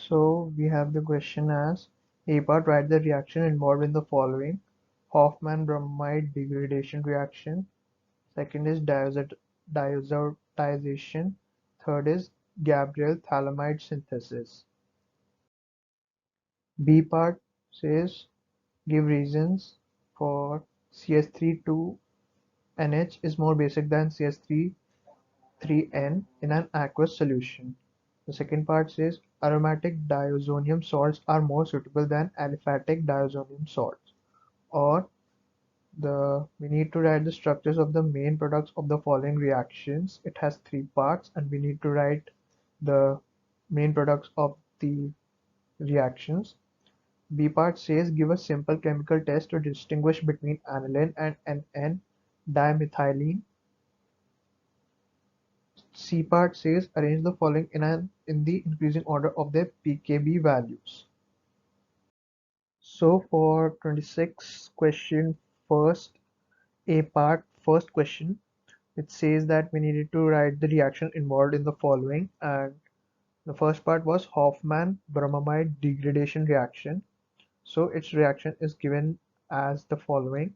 So we have the question as A part, write the reaction involved in the following: Hoffman bromide degradation reaction. Second is diazotization. Third is Gabriel phthalimide synthesis. B part says give reasons for CS32NH is more basic than CS33N in an aqueous solution. The second part says aromatic diazonium salts are more suitable than aliphatic diazonium salts. Or we need to write the structures of the main products of the following reactions. It has three parts and we need to write the main products of the reactions. B part says give a simple chemical test to distinguish between aniline and N,N-dimethylene. C part says arrange the following in the increasing order of their pKb values. So for 26 question first, A part first question, it says that we needed to write the reaction involved in the following, and the first part was Hoffman bromamide degradation reaction. So its reaction is given as the following.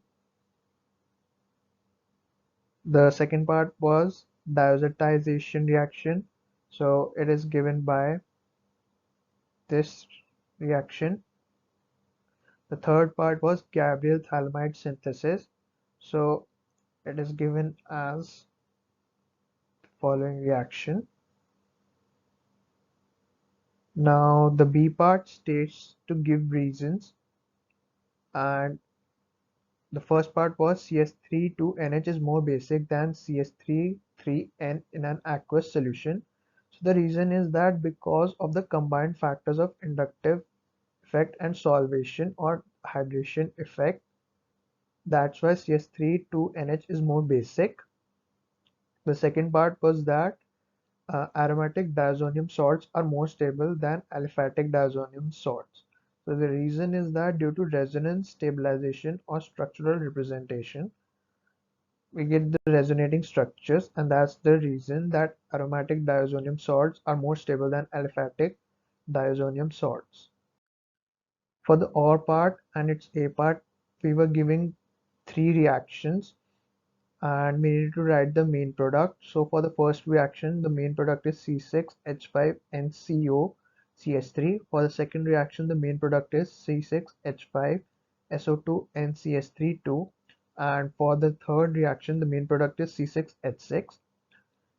The second part was diazotization reaction. So it is given by this reaction. The third part was Gabriel phthalimide synthesis. So it is given as the following reaction. Now the B part states to give reasons, and the first part was CS32NH is more basic than CS33N in an aqueous solution. So the reason is that because of the combined factors of inductive effect and solvation or hydration effect, that's why CS32NH is more basic. The second part was that aromatic diazonium salts are more stable than aliphatic diazonium salts. So the reason is that due to resonance, stabilization, or structural representation, we get the resonating structures, and that's the reason that aromatic diazonium salts are more stable than aliphatic diazonium salts. For the OR part and its A part, we were giving three reactions and we need to write the main product. So for the first reaction, the main product is C6H5NCO-CS3. For the second reaction, the main product is C6H5SO2NCS32. And for the third reaction, the main product is C6H6.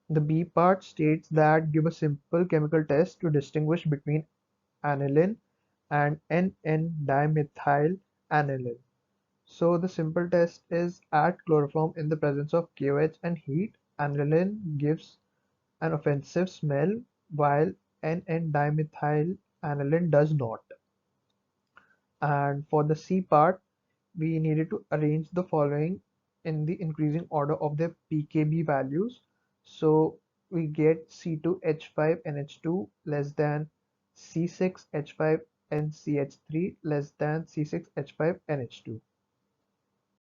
The B part states that give a simple chemical test to distinguish between aniline and N,N-dimethyl-aniline. So the simple test is add chloroform in the presence of KOH and heat. Aniline gives an offensive smell while N,N-dimethyl-aniline does not. And for the C part, we needed to arrange the following in the increasing order of their pKb values. So we get C2H5NH2 less than C6H5NCH3 less than C6H5NH2.